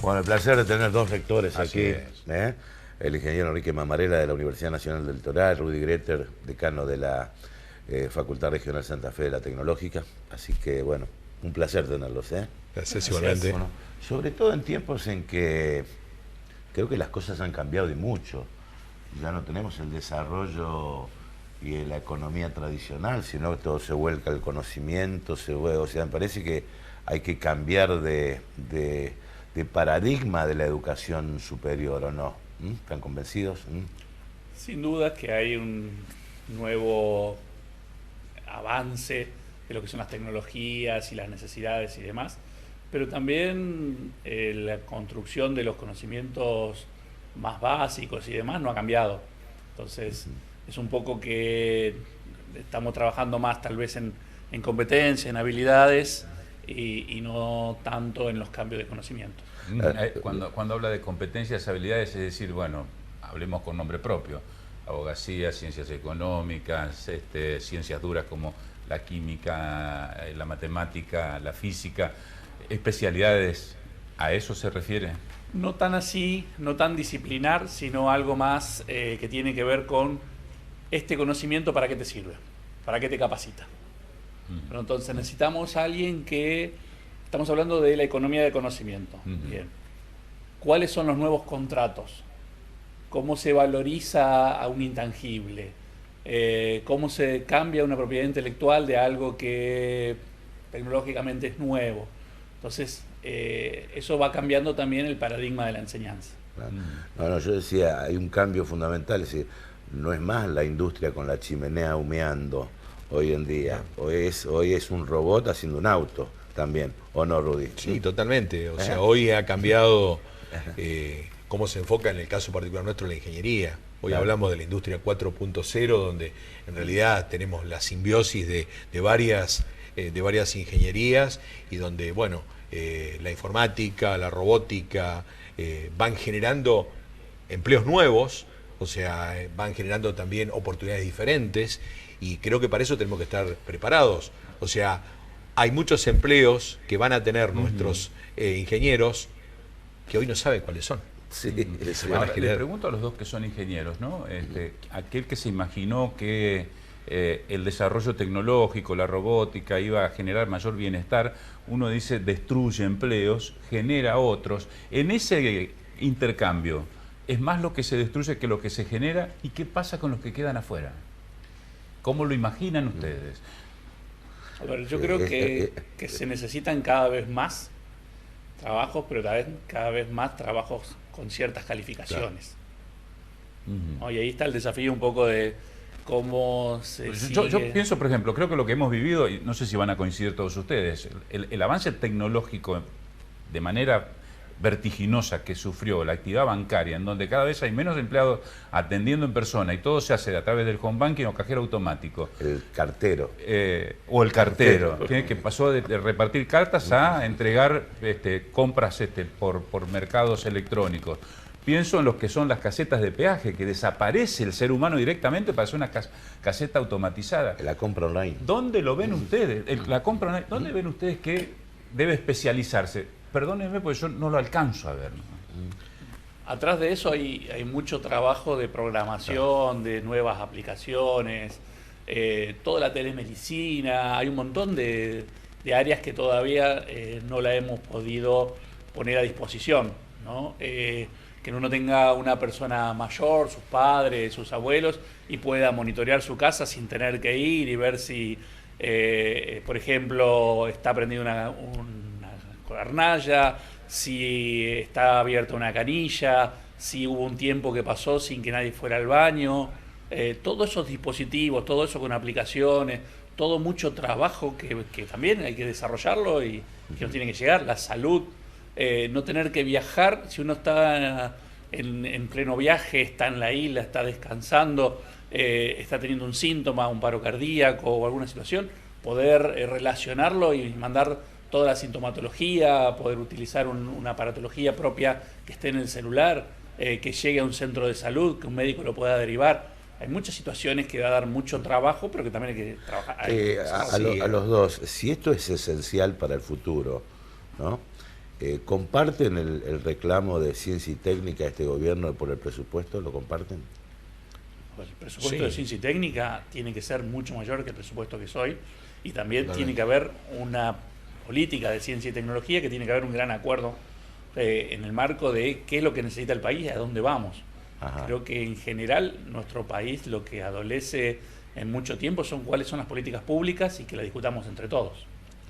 Bueno, el placer de tener dos rectores Así aquí. es. El ingeniero Enrique Mamarela de la Universidad Nacional del Litoral, Rudy Greter, decano de la Facultad Regional Santa Fe de la Tecnológica. Así que, bueno, un placer tenerlos. Gracias igualmente. Bueno, sobre todo en tiempos en que creo que las cosas han cambiado y mucho. Ya no tenemos el desarrollo y la economía tradicional, sino que todo se vuelca al conocimiento, o sea, me parece que hay que cambiar de paradigma de la educación superior, ¿o no? ¿Están convencidos? Sin duda que hay un nuevo avance de lo que son las tecnologías y las necesidades y demás, pero también la construcción de los conocimientos más básicos y demás no ha cambiado. Entonces, es un poco que estamos trabajando más tal vez en competencias, en habilidades y no tanto en los cambios de conocimientos. Cuando habla de competencias, habilidades, es decir, bueno, hablemos con nombre propio, abogacía, ciencias económicas, ciencias duras como la química, la matemática, la física, especialidades, ¿a eso se refiere? No tan así, no tan disciplinar, sino algo más que tiene que ver con este conocimiento, ¿para qué te sirve? ¿Para qué te capacita? Pero entonces necesitamos a alguien que... Estamos hablando de la economía de conocimiento. Bien. ¿Cuáles son los nuevos contratos? ¿Cómo se valoriza a un intangible? ¿Cómo se cambia una propiedad intelectual de algo que tecnológicamente es nuevo? Entonces, eso va cambiando también el paradigma de la enseñanza. No, yo decía, hay un cambio fundamental, es decir, no es más la industria con la chimenea humeando hoy en día. Hoy es un robot haciendo un auto también, ¿o no, Rudy? Sí, totalmente. O sea, hoy ha cambiado cómo se enfoca en el caso particular nuestro la ingeniería. Hoy hablamos de la industria 4.0, donde en realidad tenemos la simbiosis de varias ingenierías y donde, bueno, la informática, la robótica van generando empleos nuevos, o sea, van generando también oportunidades diferentes y creo que para eso tenemos que estar preparados. O sea, hay muchos empleos que van a tener nuestros ingenieros que hoy no saben cuáles son. Sí, Ahora, les pregunto a los dos que son ingenieros, ¿no? Aquel que se imaginó que el desarrollo tecnológico, la robótica iba a generar mayor bienestar, uno dice destruye empleos, genera otros. En ese intercambio, ¿es más lo que se destruye que lo que se genera? ¿Y qué pasa con los que quedan afuera? ¿Cómo lo imaginan ustedes? A ver, yo creo que se necesitan cada vez más trabajos, pero cada vez más trabajos con ciertas calificaciones. Claro. ¿No? Y ahí está el desafío un poco de cómo se yo pienso, por ejemplo, creo que lo que hemos vivido, y no sé si van a coincidir todos ustedes, el avance tecnológico de manera vertiginosa que sufrió la actividad bancaria, en donde cada vez hay menos empleados atendiendo en persona y todo se hace a través del home banking o cajero automático. El cartero. O el cartero, que pasó de repartir cartas a entregar compras por mercados electrónicos. Pienso en los que son las casetas de peaje, que desaparece el ser humano directamente para hacer una caseta automatizada. La compra online. ¿Dónde lo ven ustedes? La compra online, ¿dónde ven ustedes que debe especializarse? Perdónenme porque yo no lo alcanzo a ver. Atrás de eso hay mucho trabajo de programación, de nuevas aplicaciones, toda la telemedicina, hay un montón de áreas que todavía no la hemos podido poner a disposición, ¿no? Que uno tenga una persona mayor, sus padres, sus abuelos, y pueda monitorear su casa sin tener que ir y ver si, por ejemplo, está prendida una hornalla, si está abierta una canilla, si hubo un tiempo que pasó sin que nadie fuera al baño, todos esos dispositivos, todo eso con aplicaciones, todo mucho trabajo que también hay que desarrollarlo y que nos tiene que llegar, la salud, no tener que viajar, si uno está en pleno viaje, está en la isla, está descansando, está teniendo un síntoma, un paro cardíaco o alguna situación, poder relacionarlo y mandar toda la sintomatología, poder utilizar una aparatología propia que esté en el celular, que llegue a un centro de salud, que un médico lo pueda derivar. Hay muchas situaciones que va a dar mucho trabajo, pero que también hay que trabajar. A los dos, si esto es esencial para el futuro, ¿no? ¿Comparten el reclamo de ciencia y técnica de este gobierno por el presupuesto? ¿Lo comparten? Pues el presupuesto Sí. de ciencia y técnica tiene que ser mucho mayor que el presupuesto que soy, y también Totalmente. tiene que haber una política de ciencia y tecnología, que tiene que haber un gran acuerdo en el marco de qué es lo que necesita el país y a dónde vamos. Ajá. Creo que en general nuestro país lo que adolece en mucho tiempo son cuáles son las políticas públicas y que las discutamos entre todos.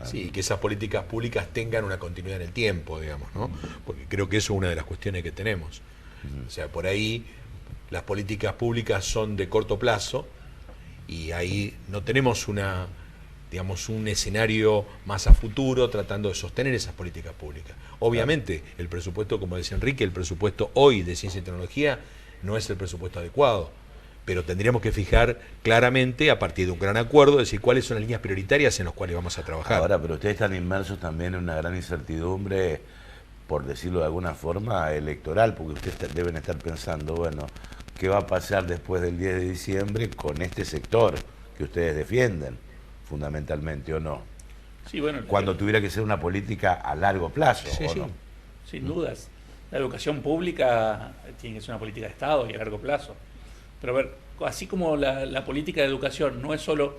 Sí, que esas políticas públicas tengan una continuidad en el tiempo, digamos, ¿no? Porque creo que eso es una de las cuestiones que tenemos. O sea, por ahí las políticas públicas son de corto plazo y ahí no tenemos digamos, un escenario más a futuro tratando de sostener esas políticas públicas. Obviamente, el presupuesto, como decía Enrique, el presupuesto hoy de ciencia y tecnología no es el presupuesto adecuado, pero tendríamos que fijar claramente, a partir de un gran acuerdo, decir cuáles son las líneas prioritarias en las cuales vamos a trabajar. Ahora, pero ustedes están inmersos también en una gran incertidumbre, por decirlo de alguna forma, electoral, porque ustedes deben estar pensando, bueno, ¿qué va a pasar después del 10 de diciembre con este sector que ustedes defienden, fundamentalmente, o no? Sí, bueno, Cuando tuviera que ser una política a largo plazo, Sí, ¿o sí. no? sin dudas. La educación pública tiene que ser una política de Estado y a largo plazo. Pero a ver, así como la política de educación no es solo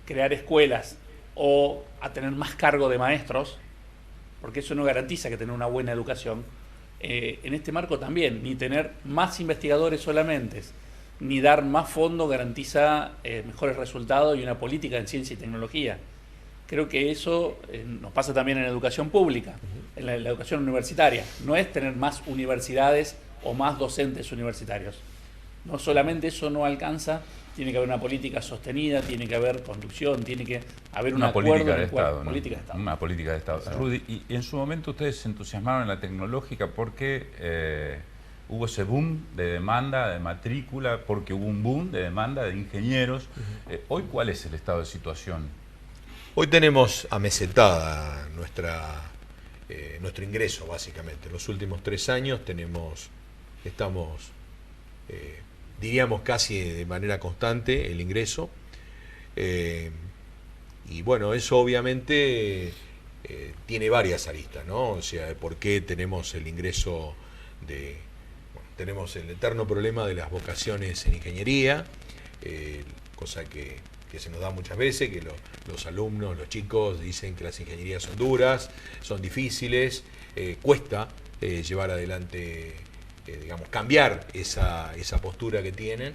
crear escuelas o a tener más cargo de maestros, porque eso no garantiza que tener una buena educación, en este marco también, ni tener más investigadores solamente, ni dar más fondos garantiza mejores resultados y una política en ciencia y tecnología. Creo que eso nos pasa también en la educación pública, en la educación universitaria. No es tener más universidades o más docentes universitarios. No solamente eso no alcanza, tiene que haber una política sostenida, tiene que haber conducción, tiene que haber un Una acuerdo política en de el cual- Estado, ¿no? política de Estado. Una política de Estado. Rudy, y en su momento ustedes se entusiasmaron en la tecnológica porque hubo ese boom de demanda, de matrícula, porque hubo un boom de demanda de ingenieros. Hoy, ¿cuál es el estado de situación? Hoy tenemos amesetada nuestro ingreso, básicamente. En los últimos 3 años estamos, diríamos casi de manera constante el ingreso. Y bueno, eso obviamente tiene varias aristas, ¿no? O sea, ¿por qué tenemos el ingreso tenemos el eterno problema de las vocaciones en ingeniería, cosa que se nos da muchas veces, que los alumnos, los chicos dicen que las ingenierías son duras, son difíciles, cuesta llevar adelante, digamos, cambiar esa postura que tienen.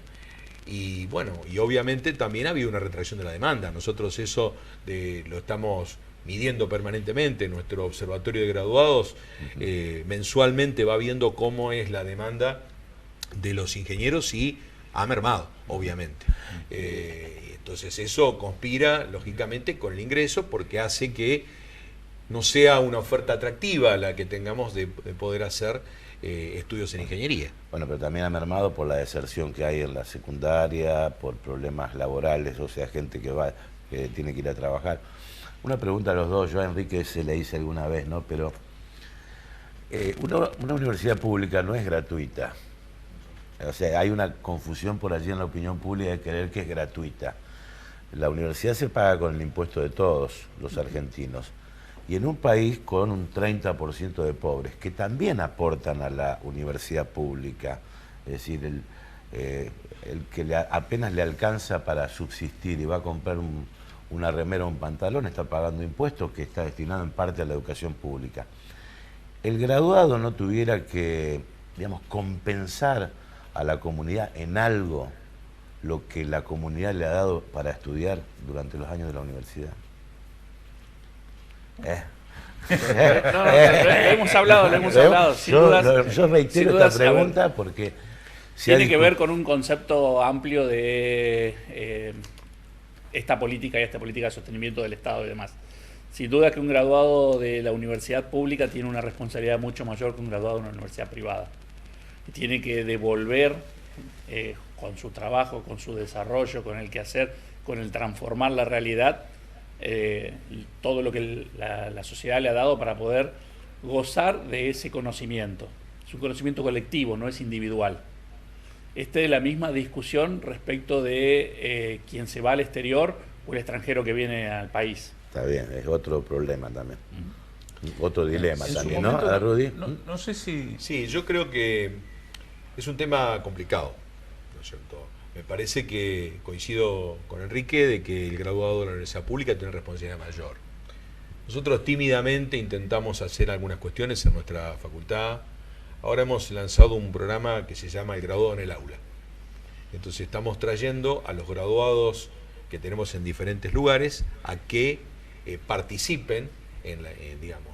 Y bueno, y obviamente también ha habido una retracción de la demanda. Nosotros eso lo estamos midiendo permanentemente. Nuestro observatorio de graduados mensualmente va viendo cómo es la demanda de los ingenieros y ha mermado, obviamente. Entonces eso conspira, lógicamente, con el ingreso, porque hace que no sea una oferta atractiva la que tengamos de poder hacer estudios en ingeniería. Bueno, pero también ha mermado por la deserción que hay en la secundaria, por problemas laborales, o sea, gente que tiene que ir a trabajar. Una pregunta a los dos, yo a Enrique se le hice alguna vez, ¿no? Pero una universidad pública no es gratuita. O sea, hay una confusión por allí en la opinión pública de creer que es gratuita. La universidad se paga con el impuesto de todos los argentinos. Y en un país con un 30% de pobres, que también aportan a la universidad pública, es decir, el que apenas le alcanza para subsistir y va a comprar una remera o un pantalón, está pagando impuestos que está destinado en parte a la educación pública. El graduado no tuviera que, digamos, compensar a la comunidad en algo lo que la comunidad le ha dado para estudiar durante los años de la universidad. No, lo hemos hablado, sin dudas. Yo reitero sin dudas, esta pregunta porque tiene que ver con un concepto amplio de esta política y esta política de sostenimiento del Estado y demás. Sin duda que un graduado de la universidad pública tiene una responsabilidad mucho mayor que un graduado de una universidad privada. Tiene que devolver con su trabajo, con su desarrollo, con el quehacer, con el transformar la realidad, todo lo que la sociedad le ha dado para poder gozar de ese conocimiento. Es un conocimiento colectivo, no es individual. Esta es la misma discusión respecto de quien se va al exterior o el extranjero que viene al país. Está bien, es otro problema también. Otro dilema En su también, ¿no? momento, Rudy. no sé si... Sí, yo creo que es un tema complicado, ¿no es cierto? Me parece que coincido con Enrique de que el graduado de la universidad pública tiene responsabilidad mayor. Nosotros tímidamente intentamos hacer algunas cuestiones en nuestra facultad. Ahora hemos lanzado un programa que se llama El Graduado en el Aula. Entonces estamos trayendo a los graduados que tenemos en diferentes lugares a que participen en digamos,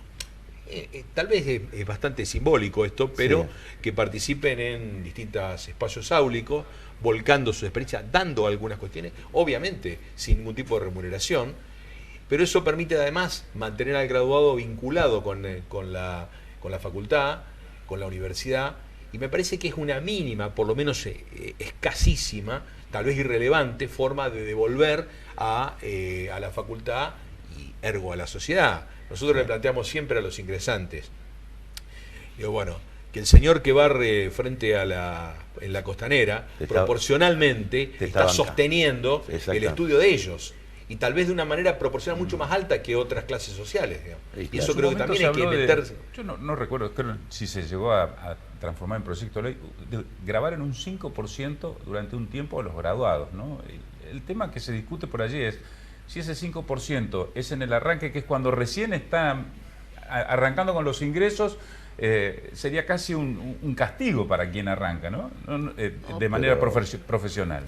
tal vez es bastante simbólico esto, pero sí, que participen en distintos espacios áulicos, volcando su experiencia, dando algunas cuestiones, obviamente sin ningún tipo de remuneración, pero eso permite además mantener al graduado vinculado con la facultad, con la universidad, y me parece que es una mínima, por lo menos escasísima, tal vez irrelevante, forma de devolver a la facultad y ergo a la sociedad. Nosotros le planteamos siempre a los ingresantes, digo, bueno, que el señor que barre frente a en la costanera, proporcionalmente está sosteniendo el estudio de ellos, y tal vez de una manera proporcional mucho más alta que otras clases sociales, digamos. Y eso creo que también hay que meterse. Yo no recuerdo, creo, si se llegó a transformar en proyecto de ley, de grabar en un 5% durante un tiempo a los graduados, ¿no? El tema que se discute por allí es si ese 5% es en el arranque, que es cuando recién están arrancando con los ingresos, sería casi un castigo para quien arranca, ¿no? De manera profesional.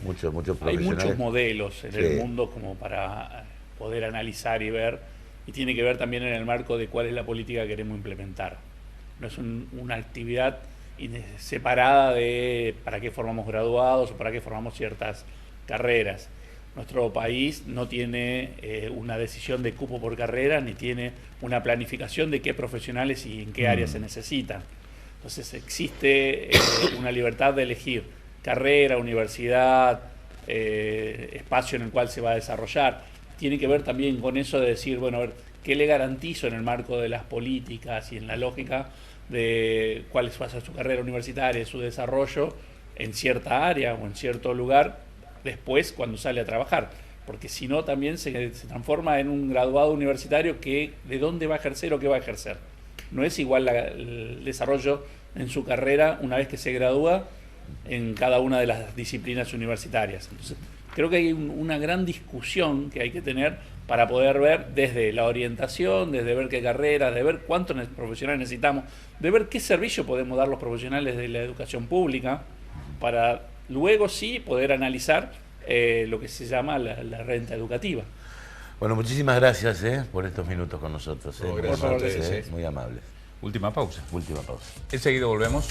Hay muchos modelos en el mundo como para poder analizar y ver, y tiene que ver también en el marco de cuál es la política que queremos implementar. No es una actividad separada de para qué formamos graduados o para qué formamos ciertas carreras. Nuestro país no tiene una decisión de cupo por carrera, ni tiene una planificación de qué profesionales y en qué áreas se necesitan. Entonces existe una libertad de elegir carrera, universidad, espacio en el cual se va a desarrollar. Tiene que ver también con eso de decir, bueno, a ver, ¿qué le garantizo en el marco de las políticas y en la lógica de cuál va a ser su carrera universitaria, su desarrollo en cierta área o en cierto lugar después cuando sale a trabajar? Porque si no también se transforma en un graduado universitario que de dónde va a ejercer o qué va a ejercer. No es igual el desarrollo en su carrera una vez que se gradúa en cada una de las disciplinas universitarias. Entonces, creo que hay una gran discusión que hay que tener para poder ver desde la orientación, desde ver qué carreras, de ver cuántos profesionales necesitamos, de ver qué servicio podemos dar los profesionales de la educación pública, para luego sí poder analizar lo que se llama la renta educativa. Bueno, muchísimas gracias por estos minutos con nosotros. Gracias a ustedes, muy amables. Última pausa. Última pausa. Enseguida volvemos.